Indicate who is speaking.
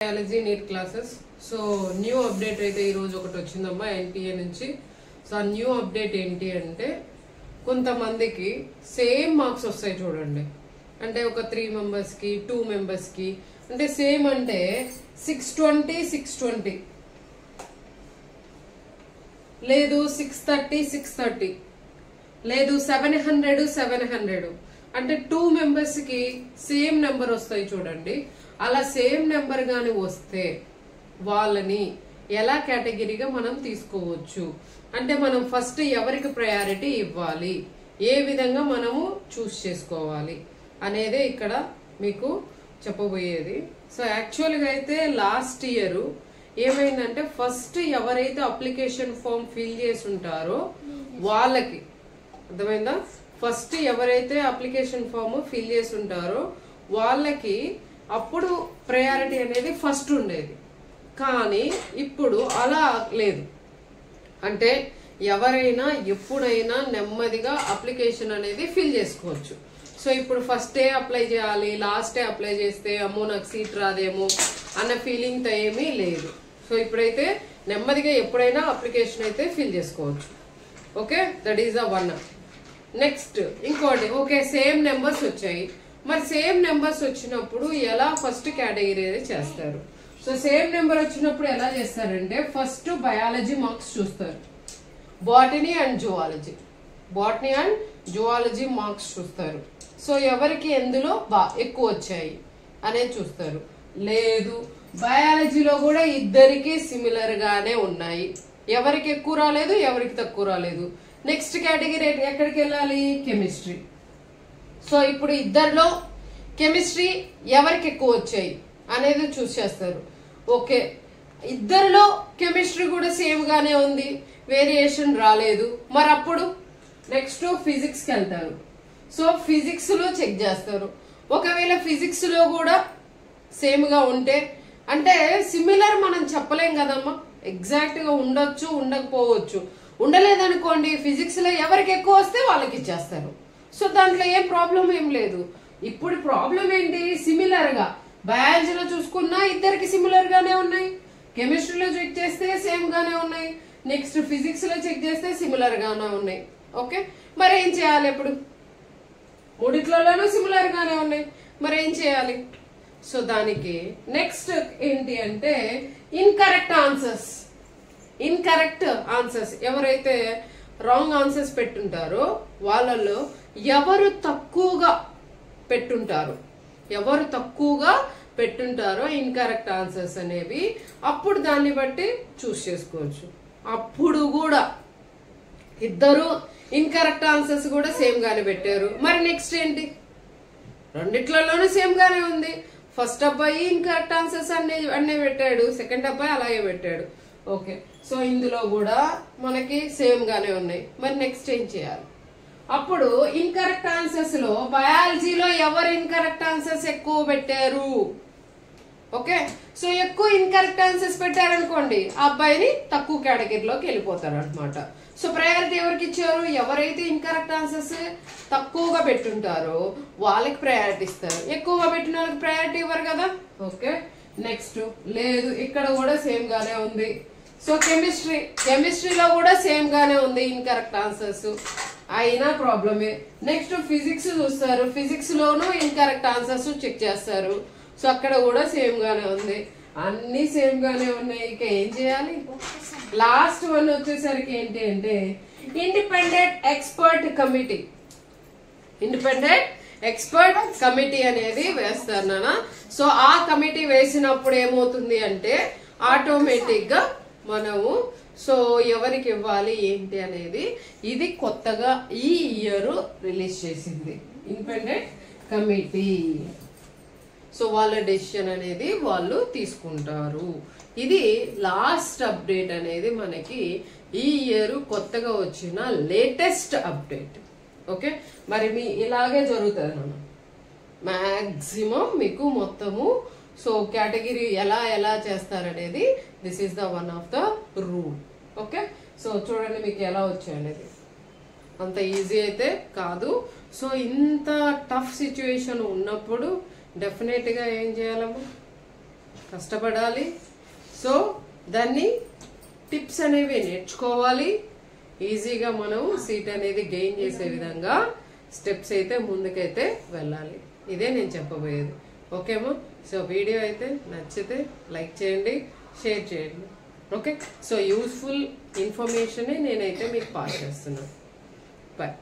Speaker 1: Biology NEET classes. So new update అయితే ఈరోజు ఒకటి వచ్చిందమ్మా ఎన్టీఏ నుంచి. సో ఆ న్యూ అప్డేట్ ఏంటి అంటే కొంతమందికి సేమ్ మార్క్స్ వస్తాయి చూడండి. అంటే ఒక 3 members కి 2 members కి అంటే సేమ్ అంటే 620 లేదు 630 లేదు 700 అంటే 2 members కి సేమ్ నెంబర్ వస్తాయి చూడండి. అలా సేమ్ నెంబర్ గాని వస్తే వాళ్ళని ఎలా కేటగిరీగా మనం తీసుకోవచ్చు అంటే మనం ఫస్ట్ ఎవరికి ప్రయారిటీ ఇవ్వాలి, ఏ విధంగా మనము చూస్ చేసుకోవాలి అనేదే ఇక్కడ మీకు చెప్పబోయేది. సో యాక్చువల్గా అయితే లాస్ట్ ఇయర్ ఏమైందంటే ఫస్ట్ ఎవరైతే అప్లికేషన్ ఫామ్ ఫిల్ చేసి ఉంటారో వాళ్ళకి అర్థమైందా, ఫస్ట్ ఎవరైతే అప్లికేషన్ ఫామ్ ఫిల్ చేసి ఉంటారో వాళ్ళకి అప్పుడు ప్రయారిటీ అనేది ఫస్ట్ ఉండేది. కానీ ఇప్పుడు అలా లేదు. అంటే ఎవరైనా ఎప్పుడైనా నెమ్మదిగా అప్లికేషన్ అనేది ఫిల్ చేసుకోవచ్చు. సో ఇప్పుడు ఫస్ట్ డే అప్లై చేయాలి, లాస్ట్ డే అప్లై చేస్తే అమ్మో నాకు సీట్ రాదేమో అన్న ఫీలింగ్ తో ఏమీ లేదు. సో ఇప్పుడైతే నెమ్మదిగా ఎప్పుడైనా అప్లికేషన్ అయితే ఫిల్ చేసుకోవచ్చు. Okay, that is the one. Next ఇంకోటి, ఓకే సేమ్ నెంబర్స్ వచ్చాయి, మరి సేమ్ నెంబర్స్ వచ్చినప్పుడు ఎలా ఫస్ట్ కేటగిరీ చేస్తారు? సో సేమ్ నెంబర్ వచ్చినప్పుడు ఎలా చేస్తారంటే ఫస్ట్ బయాలజీ మార్క్స్ చూస్తారు, బాటనీ అండ్ జువాలజీ మార్క్స్ చూస్తారు. సో ఎవరికి ఎందులో ఎక్కువ వచ్చాయి అనేది చూస్తారు. లేదు బయాలజీలో కూడా ఇద్దరికి సిమిలర్ గానే ఉన్నాయి, ఎవరికి ఎక్కువ రాలేదు ఎవరికి తక్కువ రాలేదు. నెక్స్ట్ కేటగిరీ ఎక్కడికి వెళ్ళాలి? కెమిస్ట్రీ. సో ఇప్పుడు ఇద్దరిలో కెమిస్ట్రీ ఎవరికి ఎక్కువ వచ్చాయి అనేది చూసేస్తారు. ఓకే ఇద్దరిలో కెమిస్ట్రీ కూడా సేమ్ గానే ఉంది, వేరియేషన్ రాలేదు, మరి అప్పుడు నెక్స్ట్ ఫిజిక్స్ కి వెళ్తారు. సో ఫిజిక్స్ లో చెక్ చేస్తారు. ఒకవేళ ఫిజిక్స్ లో కూడా సేమ్ గా ఉంటే, అంటే సిమిలర్ మనం చెప్పలేం కదమ్మా, ఎగ్జాక్ట్ గా ఉండొచ్చు ఉండకపోవచ్చు. ఉండలేదనుకోండి ఫిజిక్స్ లో ఎవరికి ఎక్కువ వస్తే వాళ్ళకి ఇచ్చేస్తారు. సో దాంట్లో ఏం ప్రాబ్లం ఏం లేదు. ఇప్పుడు ప్రాబ్లం ఏంటి? సిమిలర్ గా బయాలజీలో చూసుకున్నా ఇద్దరికి సిమిలర్ గానే ఉన్నాయి, కెమిస్ట్రీలో చెక్ చేస్తే సేమ్ గానే ఉన్నాయి, నెక్స్ట్ ఫిజిక్స్ లో చెక్ చేస్తే సిమిలర్ గానే ఉన్నాయి. ఓకే మరి ఏం చేయాలి? ఇప్పుడు మూడిట్లలోనూ సిమిలర్ గానే ఉన్నాయి, మరి ఏం చేయాలి? సో దానికి నెక్స్ట్ ఏంటి అంటే ఇన్కరెక్ట్ ఆన్సర్స్ ఎవరైతే రాంగ్ ఆన్సర్స్ పెట్టుంటారో వాళ్ళలో ఎవరు తక్కువగా పెట్టుంటారో ఇన్కరెక్ట్ ఆన్సర్స్ అనేవి అప్పుడు దాన్ని బట్టి చూస్ చేసుకోవచ్చు. అప్పుడు కూడా ఇద్దరు ఇన్కరెక్ట్ ఆన్సర్స్ కూడా సేమ్ గానే పెట్టారు, మరి నెక్స్ట్ ఏంటి? రెండిట్లలోనూ సేమ్ గానే ఉంది. ఫస్ట్ అబ్బాయి ఇన్కరెక్ట్ ఆన్సర్స్ అన్నీ పెట్టాడు, సెకండ్ అబ్బాయి అలాగే పెట్టాడు. ఓకే సో ఇందులో కూడా మనకి సేమ్ గానే ఉన్నాయి, మరి నెక్స్ట్ ఏం చేయాలి? అప్పుడు ఇన్కరెక్ట్ ఆన్సర్స్ లో బయాలజీలో ఎవరు ఇన్కరెక్ట్ ఆన్సర్స్ ఎక్కువ పెట్టారు? ఓకే సో ఎక్కువ ఇన్కరెక్ట్ ఆన్సర్స్ పెట్టారనుకోండి ఆ అబ్బాయిని తక్కువ కేటగిరీలోకి వెళ్ళిపోతారు అనమాట. సో ప్రయారిటీ ఎవరికి ఇచ్చారు? ఎవరైతే ఇన్కరెక్ట్ ఆన్సర్స్ తక్కువగా పెట్టుంటారో వాళ్ళకి ప్రయారిటీ ఇస్తారు, ఎక్కువగా పెట్టిన వాళ్ళకి ప్రయారిటీ ఇవ్వరు కదా. ఓకే నెక్స్ట్ లేదు ఇక్కడ కూడా సేమ్ గానే ఉంది. సో కెమిస్ట్రీలో కూడా సేమ్ గానే ఉంది ఇన్కరెక్ట్ ఆన్సర్స్, అయినా ప్రాబ్లమే. నెక్స్ట్ ఫిజిక్స్ చూస్తారు, ఫిజిక్స్ లోనూ ఇన్కరెక్ట్ ఆన్సర్స్ చెక్ చేస్తారు. సో అక్కడ కూడా సేమ్ గానే ఉంది, అన్ని సేమ్ గానే ఉన్నాయి. ఇక ఏం చేయాలి? లాస్ట్ వన్ వచ్చేసరికి ఏంటి అంటే ఇండిపెండెంట్ ఎక్స్పర్ట్ కమిటీ అనేది వేస్తారు నాన్న. సో ఆ కమిటీ వేసినప్పుడు ఏమవుతుంది అంటే ఆటోమేటిక్ గా మనము సో ఎవరికి ఇవ్వాలి ఏంటి అనేది ఇది కొత్తగా ఈ ఇయర్ రిలీజ్ చేసింది ఇండిపెండెంట్ కమిటీ. సో వాళ్ళ డెసిషన్ అనేది వాళ్ళు తీసుకుంటారు. ఇది లాస్ట్ అప్డేట్ అనేది మనకి ఈ ఇయర్ కొత్తగా వచ్చిన లేటెస్ట్ అప్డేట్. ఓకే మరి మీ ఇలాగే జరుగుతుంది అన్న మాక్సిమం మీకు మొత్తము. సో కేటగిరీ ఎలా చేస్తారనేది this is the one of the rule. Okay so చూడండి మీకు ఎలా వచ్చాయి అనేది, అంత ఈజీ అయితే కాదు. సో ఇంత టఫ్ సిచ్యువేషన్ ఉన్నప్పుడు డెఫినెట్ గా ఏం చేయాలమ్మా, కష్టపడాలి. సో దాన్ని టిప్స్ అనేవి నేర్చుకోవాలి. ఈజీగా మనం సీట్ అనేది గెయిన్ చేసే విధంగా స్టెప్స్ అయితే ముందుకైతే వెళ్ళాలి. ఇదే నేను చెప్పబోయేది. ఓకేమా? సో వీడియో అయితే నచ్చితే లైక్ చేయండి, షేర్ చేయండి. ఓకే, సో యూస్ఫుల్ ఇన్ఫర్మేషన్ నేనైతే మీకు పాస్ చేస్తున్నాను. బాయ్.